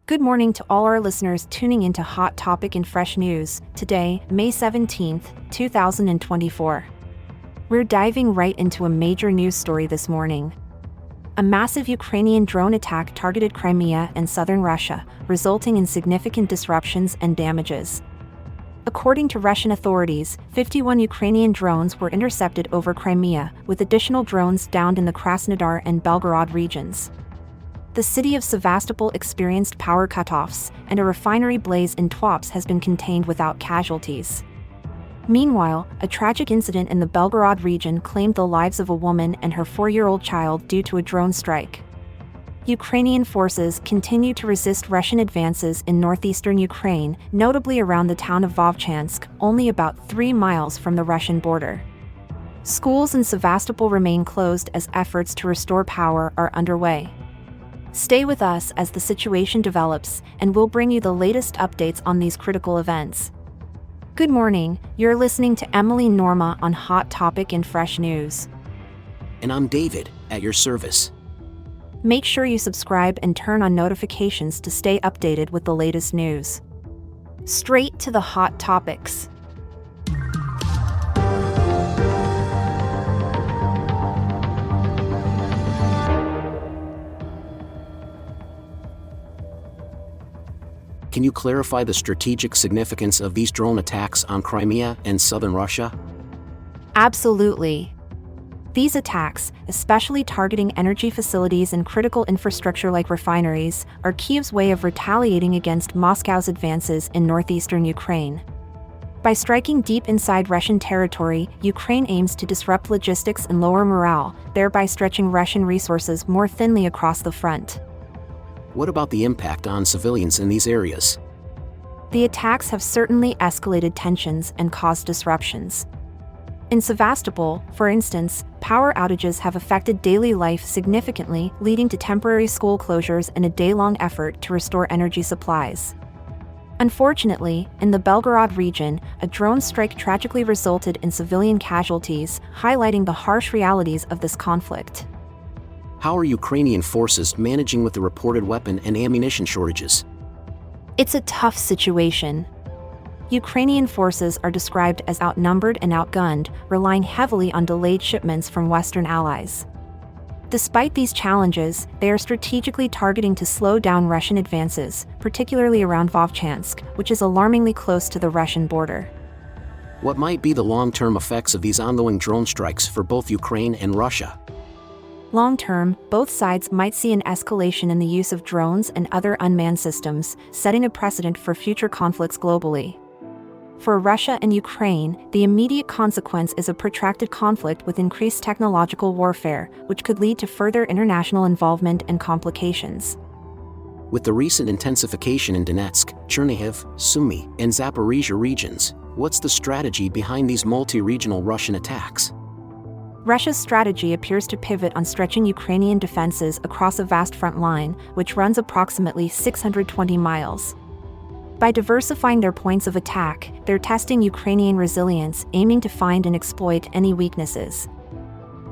Good morning to all our listeners tuning into Hot Topic and Fresh News. Today, May 17th, 2024. We're diving right into a major news story this morning. A massive Ukrainian drone attack targeted Crimea and southern Russia, resulting in significant disruptions and damages. According to Russian authorities, 51 Ukrainian drones were intercepted over Crimea, with additional drones downed in the Krasnodar and Belgorod regions. The city of Sevastopol experienced power cutoffs, and a refinery blaze in Tuapse has been contained without casualties. Meanwhile, a tragic incident in the Belgorod region claimed the lives of a woman and her 4-year-old child due to a drone strike. Ukrainian forces continue to resist Russian advances in northeastern Ukraine, notably around the town of Vovchansk, only about 3 miles from the Russian border. Schools in Sevastopol remain closed as efforts to restore power are underway. Stay with us as the situation develops, and we'll bring you the latest updates on these critical events. Good morning, you're listening to Emily Norma on Hot Topic and Fresh News. And I'm David, at your service. Make sure you subscribe and turn on notifications to stay updated with the latest news. Straight to the hot topics. Can you clarify the strategic significance of these drone attacks on Crimea and southern Russia? Absolutely. These attacks, especially targeting energy facilities and critical infrastructure like refineries, are Kiev's way of retaliating against Moscow's advances in northeastern Ukraine. By striking deep inside Russian territory, Ukraine aims to disrupt logistics and lower morale, thereby stretching Russian resources more thinly across the front. What about the impact on civilians in these areas? The attacks have certainly escalated tensions and caused disruptions. In Sevastopol, for instance, power outages have affected daily life significantly, leading to temporary school closures and a day-long effort to restore energy supplies. Unfortunately, in the Belgorod region, a drone strike tragically resulted in civilian casualties, highlighting the harsh realities of this conflict. How are Ukrainian forces managing with the reported weapon and ammunition shortages? It's a tough situation. Ukrainian forces are described as outnumbered and outgunned, relying heavily on delayed shipments from Western allies. Despite these challenges, they are strategically targeting to slow down Russian advances, particularly around Vovchansk, which is alarmingly close to the Russian border. What might be the long-term effects of these ongoing drone strikes for both Ukraine and Russia? Long-term, both sides might see an escalation in the use of drones and other unmanned systems, setting a precedent for future conflicts globally. For Russia and Ukraine, the immediate consequence is a protracted conflict with increased technological warfare, which could lead to further international involvement and complications. With the recent intensification in Donetsk, Chernihiv, Sumy, and Zaporizhia regions, what's the strategy behind these multi-regional Russian attacks? Russia's strategy appears to pivot on stretching Ukrainian defenses across a vast front line, which runs approximately 620 miles. By diversifying their points of attack, they're testing Ukrainian resilience, aiming to find and exploit any weaknesses.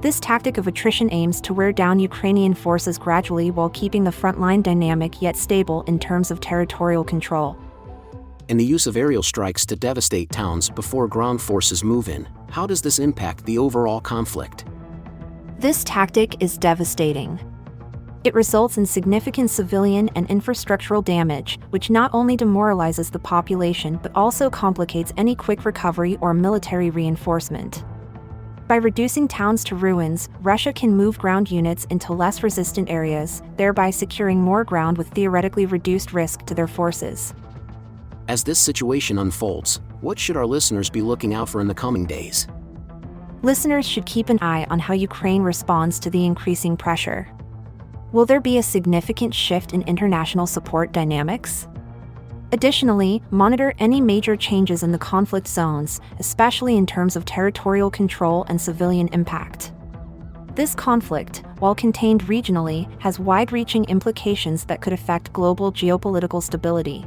This tactic of attrition aims to wear down Ukrainian forces gradually while keeping the front line dynamic yet stable in terms of territorial control. And the use of aerial strikes to devastate towns before ground forces move in, how does this impact the overall conflict? This tactic is devastating. It results in significant civilian and infrastructural damage, which not only demoralizes the population but also complicates any quick recovery or military reinforcement. By reducing towns to ruins, Russia can move ground units into less resistant areas, thereby securing more ground with theoretically reduced risk to their forces. As this situation unfolds, what should our listeners be looking out for in the coming days? Listeners should keep an eye on how Ukraine responds to the increasing pressure. Will there be a significant shift in international support dynamics? Additionally, monitor any major changes in the conflict zones, especially in terms of territorial control and civilian impact. This conflict, while contained regionally, has wide-reaching implications that could affect global geopolitical stability.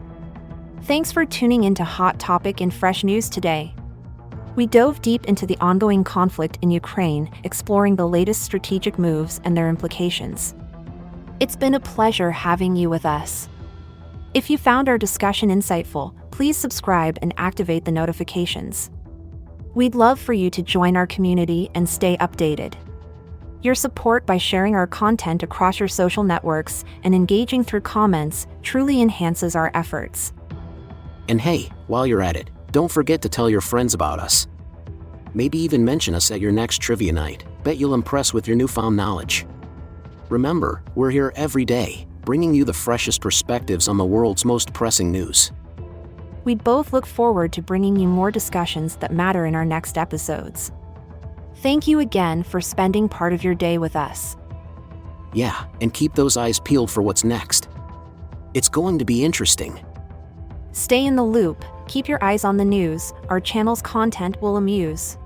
Thanks for tuning into Hot Topic and Fresh News today. We dove deep into the ongoing conflict in Ukraine, exploring the latest strategic moves and their implications. It's been a pleasure having you with us. If you found our discussion insightful, please subscribe and activate the notifications. We'd love for you to join our community and stay updated. Your support by sharing our content across your social networks and engaging through comments truly enhances our efforts. And hey, while you're at it, don't forget to tell your friends about us. Maybe even mention us at your next trivia night. Bet you'll impress with your newfound knowledge. Remember, we're here every day, bringing you the freshest perspectives on the world's most pressing news. We'd both look forward to bringing you more discussions that matter in our next episodes. Thank you again for spending part of your day with us. Yeah, and keep those eyes peeled for what's next. It's going to be interesting. Stay in the loop, keep your eyes on the news, our channel's content will amuse.